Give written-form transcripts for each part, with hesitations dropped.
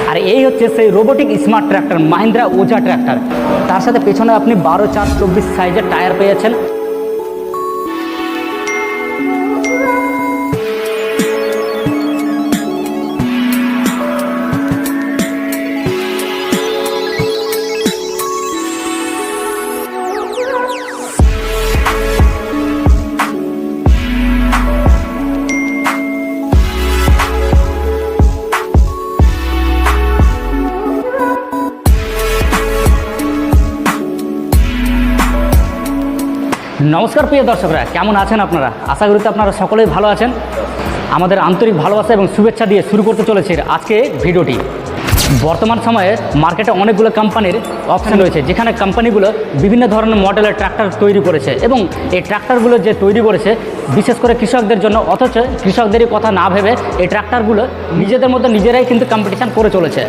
আর এই হচ্ছে সেই রোবোটিক স্মার্ট ট্র্যাক্টর মাহিন্দ্রা ওজা ট্র্যাক্টর। তার সাথে পেছনে আপনি 12/4/24 সাইজের টায়ার পেয়েছেন। নমস্কার প্রিয় দর্শকরা, কেমন আছেন আপনারা? আশা করি তো আপনারা সকলেই ভালো আছেন। আমাদের আন্তরিক ভালোবাসা এবং শুভেচ্ছা দিয়ে শুরু করতে চলেছি আজকে ভিডিওটি। বর্তমান সময়ে মার্কেটে অনেকগুলো কোম্পানির অপশন রয়েছে, যেখানে কোম্পানিগুলো বিভিন্ন ধরনের মডেলের ট্রাক্টর তৈরি করেছে এবং এই ট্রাক্টরগুলো যে তৈরি করেছে বিশেষ করে কৃষকদের জন্য, অথচ কৃষকদেরই কথা না ভেবে এই ট্রাক্টরগুলো নিজেদের মধ্যে নিজেরাই কিন্তু কম্পিটিশান করে চলেছে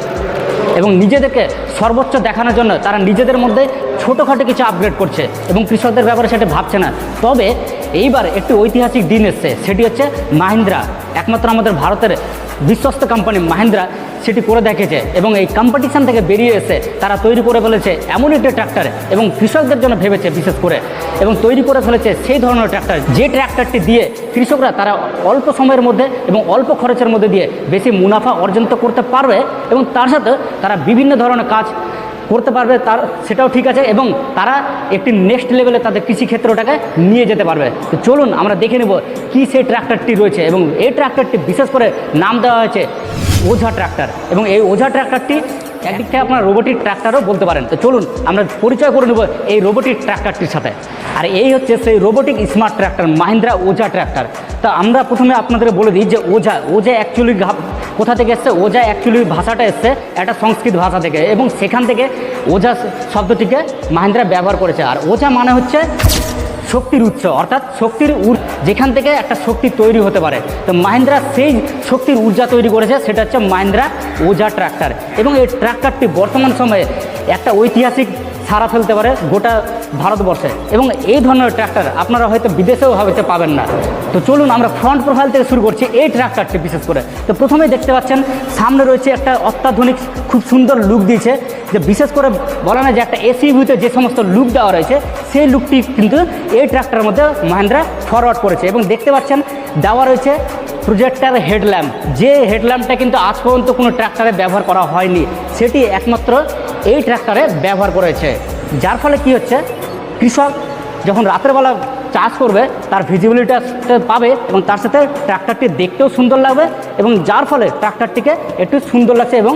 এবং নিজেদেরকে সর্বোচ্চ দেখানোর জন্য তারা নিজেদের মধ্যে ছোটোখাটো কিছু আপগ্রেড করছে এবং কৃষকদের ব্যাপারে সেটা ভাবছে না। তবে এইবার একটি ঐতিহাসিক দিন এসছে, সেটি হচ্ছে মাহিন্দ্রা, একমাত্র আমাদের ভারতের বিশ্বস্ত কোম্পানি মাহিন্দ্রা সেটি করে দেখেছে এবং এই কম্পিটিশান থেকে বেরিয়ে এসে তারা তৈরি করে ফেলেছে এমন একটি ট্র্যাক্টর এবং কৃষকদের জন্য ভেবেছে বিশেষ করে, এবং তৈরি করে ফেলেছে সেই ধরনের ট্র্যাক্টর যে ট্র্যাক্টরটি দিয়ে কৃষকরা তারা অল্প সময়ের মধ্যে এবং অল্প খরচের মধ্যে দিয়ে বেশি মুনাফা অর্জন করতে পারবে এবং তার সাথে তারা বিভিন্ন ধরনের কাজ করতে পারবে, তার সেটাও ঠিক আছে এবং তারা একটি নেক্সট লেভেলে তাদের কৃষিক্ষেত্রটাকে নিয়ে যেতে পারবে। তো চলুন আমরা দেখে নেব কী সেই ট্র্যাক্টরটি রয়েছে এবং এই ট্র্যাক্টরটি বিশেষ করে নাম দেওয়া হয়েছে ওঝা ট্র্যাক্টর এবং এই ওঝা ট্র্যাক্টরটি একদিক থেকে আপনার রোবোটিক ট্র্যাক্টরও বলতে পারেন। তো চলুন আমরা পরিচয় করে নেব এই রোবোটিক ট্র্যাক্টরটির সাথে। আর এই হচ্ছে সেই রোবোটিক স্মার্ট ট্র্যাক্টর মাহিন্দ্রা ওজা ট্র্যাক্টর। তো আমরা প্রথমে আপনাদের বলে দিই যে ওজা অ্যাকচুয়ালি কোথা থেকে এসছে। ওজা অ্যাকচুয়ালি ভাষাটা এসছে একটা সংস্কৃত ভাষা থেকে এবং সেখান থেকে ওজা শব্দটিকে মাহিন্দ্রা ব্যবহার করেছে। আর ওজা মানে হচ্ছে শক্তির উৎস, অর্থাৎ শক্তির যেখান থেকে একটা শক্তি তৈরি হতে পারে। তো মাহিন্দ্রা সেই শক্তির ঊর্জা তৈরি করেছে, সেটা হচ্ছে মাহিন্দ্রা ওজা ট্র্যাক্টর এবং এই ট্র্যাক্টরটি বর্তমান সময়ে একটা ঐতিহাসিক সাড়া ফেলতে পারে গোটা ভারতবর্ষে এবং এই ধরনের ট্র্যাক্টর আপনারা হয়তো বিদেশেও হয়তো পাবেন না। তো চলুন আমরা ফ্রন্ট প্রোফাইল থেকে শুরু করছি এই ট্র্যাক্টরটি বিশেষ করে। তো প্রথমেই দেখতে পাচ্ছেন সামনে রয়েছে একটা অত্যাধুনিক খুব সুন্দর লুক দিয়েছে, যে বিশেষ করে বলা না যে একটা এসইউভিতে যে সমস্ত লুক দেওয়া রয়েছে সেই লুকটি কিন্তু এই ট্র্যাক্টরের মধ্যে মাহিন্দ্রা ফরওয়ার্ড করেছে এবং দেখতে পাচ্ছেন দেওয়া রয়েছে প্রজেক্টর হেডল্যাম্প, যে হেডল্যাম্পটা কিন্তু আজ পর্যন্ত কোনো ট্র্যাক্টরে ব্যবহার করা হয়নি, সেটি একমাত্র এই ট্র্যাক্টরে ব্যবহার করেছে। যার ফলে কি হচ্ছে, কৃষক যখন রাতের বেলা চাষ করবে তার ভিজিবিলিটি পাবে এবং তার সাথে ট্র্যাক্টরটি দেখতেও সুন্দর লাগবে এবং যার ফলে ট্র্যাক্টরটিকে একটু সুন্দর লাগছে এবং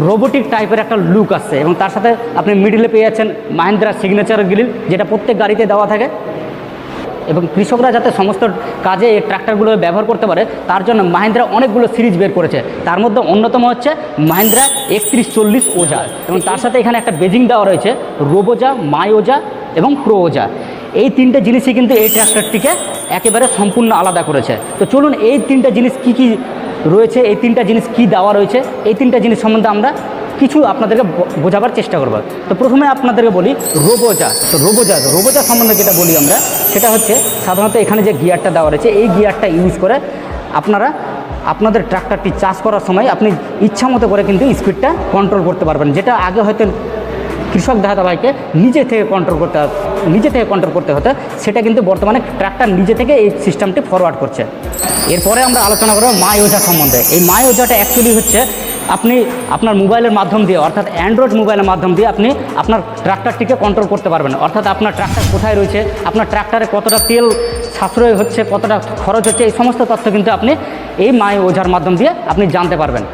রোবোটিক টাইপের একটা লুক আসছে এবং তার সাথে আপনি মিডিলে পেয়ে যাচ্ছেন মাহিন্দ্রা সিগনেচার গ্রিল, যেটা প্রত্যেক গাড়িতে দেওয়া থাকে এবং কৃষকরা যাতে সমস্ত কাজে এই ট্র্যাক্টরগুলো ব্যবহার করতে পারে তার জন্য মাহিন্দ্রা অনেকগুলো সিরিজ বের করেছে। তার মধ্যে অন্যতম হচ্ছে মাহিন্দ্রা 3140 ওজা এবং তার সাথে এখানে একটা বেজিং দেওয়া রয়েছে রোবোজা, মাই ওজা এবং প্রো ওজা। এই তিনটে জিনিসই কিন্তু এই ট্র্যাক্টরটিকে একেবারে সম্পূর্ণ আলাদা করেছে। তো চলুন এই তিনটা জিনিস কি কি রয়েছে, এই তিনটা জিনিস কি দেওয়া রয়েছে, এই তিনটা জিনিস সম্বন্ধে আমরা কিছু আপনাদেরকে বোঝাবার চেষ্টা করব। তো প্রথমে আপনাদেরকে বলি রোবোজা। তো রোবোজা সম্বন্ধে যেটা বলি আমরা, সেটা হচ্ছে সাধারণত এখানে যে গিয়ারটা দেওয়া রয়েছে এই গিয়ারটা ইউজ করে আপনারা আপনাদের ট্র্যাক্টরটি চাষ করার সময় আপনি ইচ্ছা মতো করে কিন্তু স্পিডটা কন্ট্রোল করতে পারবেন, যেটা আগে হয়তো কৃষক দাদা ভাইকে নিজে থেকে কন্ট্রোল করতে হতো, সেটা কিন্তু বর্তমানে ট্র্যাক্টর নিজে থেকে এই সিস্টেমটি ফরওয়ার্ড করছে। এরপরে আমরা আলোচনা করব মাই ওজা সম্বন্ধে। এই মাই ওজাটা অ্যাকচুয়ালি হচ্ছে আপনি আপনার মোবাইলের মাধ্যম দিয়ে, অর্থাৎ অ্যান্ড্রয়েড মোবাইলের মাধ্যম দিয়ে আপনি আপনার ট্র্যাক্টরটিকে কন্ট্রোল করতে পারবেন, অর্থাৎ আপনার ট্র্যাক্টর কোথায় রয়েছে, আপনার ট্র্যাক্টরে কতটা তেল সাশ্রয় হচ্ছে, কতটা খরচ হচ্ছে, এই সমস্ত তথ্য কিন্তু আপনি এই মাই ওজার মাধ্যম দিয়ে আপনি জানতে পারবেন।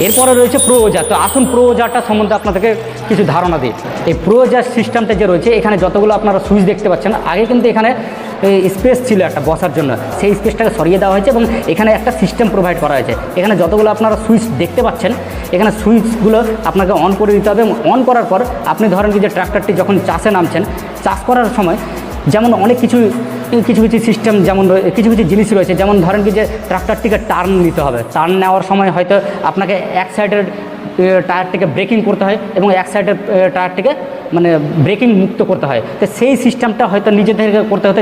এরপরে রয়েছে প্রো ওজা। তো আসুন প্রো ওজাটা সম্বন্ধে আপনাদেরকে কিছু ধারণা দিই। এই প্রো ওজার সিস্টেমটা যে রয়েছে, এখানে যতগুলো আপনারা সুইচ দেখতে পাচ্ছেন, আগে কিন্তু এখানে স্পেস ছিল একটা বসার জন্য, সেই স্পেসটাকে সরিয়ে দেওয়া হয়েছে এবং এখানে একটা সিস্টেম প্রোভাইড করা হয়েছে। এখানে যতগুলো আপনারা সুইচ দেখতে পাচ্ছেন, এখানে সুইচগুলো আপনাকে অন করে দিতে হবে এবং অন করার পর আপনি ধরেন কি যে ট্র্যাক্টরটি যখন চাষে নামছেন, চাষ করার সময় যেমন অনেক কিছু সিস্টেম, যেমন কিছু জিনিস রয়েছে, যেমন ধরেন কি যে ট্র্যাক্টরটিকে টার্ন নিতে হবে, টার্ন নেওয়ার সময় হয়তো আপনাকে এক সাইডের টায়ারটিকে ব্রেকিং করতে হয় এবং এক সাইডের টায়ারটিকে মানে ব্রেকিং মুক্ত করতে হয়। তো সেই সিস্টেমটা হয়তো নিজে থেকে করতে হতে,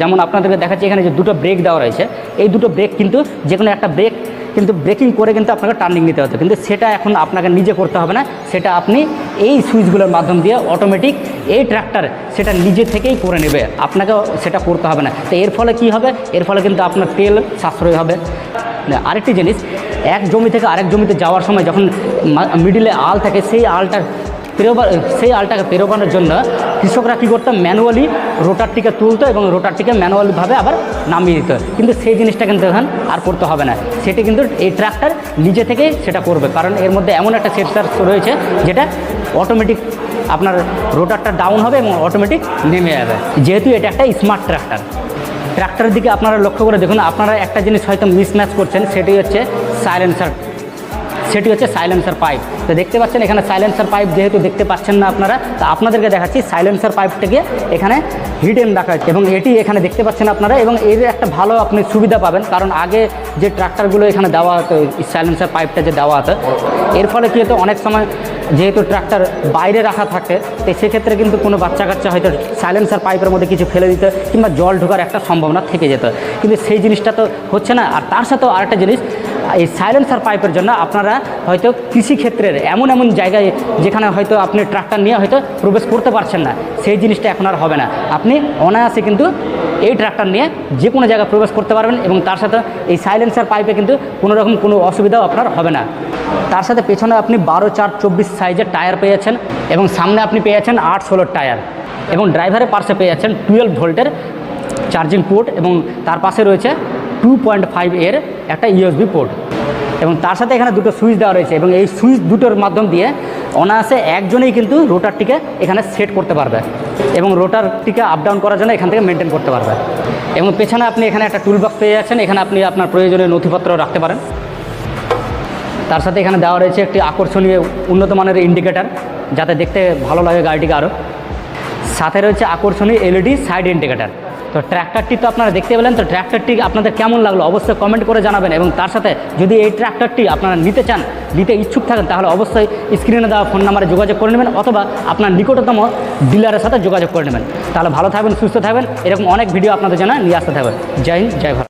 যেমন আপনাদেরকে দেখাচ্ছি এখানে যে দুটো ব্রেক দেওয়া রয়েছে, এই দুটো ব্রেক কিন্তু যে কোনো একটা ব্রেক কিন্তু ব্রেকিং করে কিন্তু আপনাকে টার্নিং নিতে হতো, কিন্তু সেটা এখন আপনাকে নিজে করতে হবে না, সেটা আপনি এই সুইচগুলোর মাধ্যম দিয়ে অটোমেটিক এই ট্র্যাক্টর সেটা নিজে থেকেই করে নেবে, আপনাকে সেটা করতে হবে না। তো এর ফলে কি হবে, এর ফলে কিন্তু আপনার তেল সাশ্রয় হবে। আরেকটি জিনিস, এক জমি থেকে আরেক জমিতে যাওয়ার সময় যখন মিডিলে আল থাকে, সেই আলটাকে পেরোবানোর জন্য কৃষকরা কী করতো, ম্যানুয়ালি রোটারটিকে তুলতো এবং রোটারটিকে ম্যানুয়ালিভাবে আবার নামিয়ে দিত, কিন্তু সেই জিনিসটা কিন্তু এখন আর করতে হবে না, সেটি কিন্তু এই ট্রাক্টর নিজে থেকেই সেটা করবে, কারণ এর মধ্যে এমন একটা সেন্সর রয়েছে যেটা অটোমেটিক আপনার রোটারটা ডাউন হবে এবং অটোমেটিক নেমে যাবে। যেহেতু এটা একটা স্মার্ট ট্রাক্টরের দিকে আপনারা লক্ষ্য করে দেখুন, আপনারা একটা জিনিস হয়তো মিসম্যাচ করছেন, সেটি হচ্ছে সাইলেন্সার পাইপ। তো দেখতে পাচ্ছেন এখানে সাইলেন্সার পাইপ যেহেতু দেখতে পাচ্ছেন না আপনারা, তো আপনাদেরকে দেখাচ্ছি সাইলেন্সার পাইপটাকে এখানে হিডেন রাখা হয়েছে এবং এটি এখানে দেখতে পাচ্ছেন আপনারা, এবং এর একটা ভালো আপনি সুবিধা পাবেন, কারণ আগে যে ট্রাক্টরগুলো এখানে দেওয়া হতো সাইলেন্সার পাইপটা যে দেওয়া হতো, এর ফলে কী হতো, অনেক সময় যেহেতু ট্রাক্টর বাইরে রাখা থাকে, তো সেক্ষেত্রে কিন্তু কোনো বাচ্চা কাচ্চা হয়তো সাইলেন্সার পাইপের মধ্যে কিছু ফেলে দিত কিংবা জল ঢোকার একটা সম্ভাবনা থেকে যেত, কিন্তু সেই জিনিসটা তো হচ্ছে না। আর তার সাথেও আরেকটা জিনিস, এই সাইলেন্সার পাইপের জন্য আপনারা হয়তো কৃষিক্ষেত্রের এমন জায়গায় যেখানে হয়তো আপনি ট্রাক্টর নিয়ে হয়তো প্রবেশ করতে পারছেন না, সেই জিনিসটা এখন আর হবে না, আপনি অনায়াসে কিন্তু এই ট্রাক্টর নিয়ে যে কোনো জায়গায় প্রবেশ করতে পারবেন, এবং তার সাথে এই সাইলেন্সার পাইপে কিন্তু কোনো অসুবিধাও আপনার হবে না। তার সাথে পেছনে আপনি 12/4/24 সাইজের টায়ার পেয়ে যাচ্ছেন, এবং সামনে আপনি পেয়ে যাচ্ছেন 8/16 টায়ার, এবং ড্রাইভারের পাশে পেয়ে যাচ্ছেন 12 ভোল্টের চার্জিং পোর্ট, এবং তার পাশে রয়েছে 2.5 এর একটা USB পোর্ট, এবং তার সাথে এখানে দুটো সুইচ দেওয়া রয়েছে, এবং এই সুইচ দুটোর মাধ্যম দিয়ে অনায়াসে একজনেই কিন্তু রোটারটিকে এখানে সেট করতে পারবে এবং রোটারটিকে আপ ডাউন করার জন্য এখান থেকে মেনটেন করতে পারবে। এবং পেছনে আপনি এখানে একটা টুল বক্স পেয়ে যাচ্ছেন, এখানে আপনি আপনার প্রয়োজনীয় নথিপত্র রাখতে পারেন। তার সাথে এখানে দেওয়া রয়েছে একটি আকর্ষণীয় উন্নত মানের ইন্ডিকেটার, যাতে দেখতে ভালো লাগে গাড়িটিকে আরও। সাথে রয়েছে আকর্ষণীয় LED সাইড ইন্ডিকেটার। তো ট্র্যাক্টরটি তো আপনারা দেখতে পেলেন, তো ট্র্যাক্টরটি আপনাদের কেমন লাগলো অবশ্যই কমেন্ট করে জানাবেন, এবং তার সাথে যদি এই ট্র্যাক্টরটি আপনারা নিতে ইচ্ছুক থাকেন, তাহলে অবশ্যই স্ক্রিনে দেওয়া ফোন নাম্বারে যোগাযোগ করে নেবেন, অথবা আপনার নিকটতম ডিলারের সাথে যোগাযোগ করে নেবেন। তাহলে ভালো থাকবেন, সুস্থ থাকবেন, এরকম অনেক ভিডিও আপনাদের জন্য নিয়ে আসতে থাকবেন। জয় হিন্দ, জয় ভারত।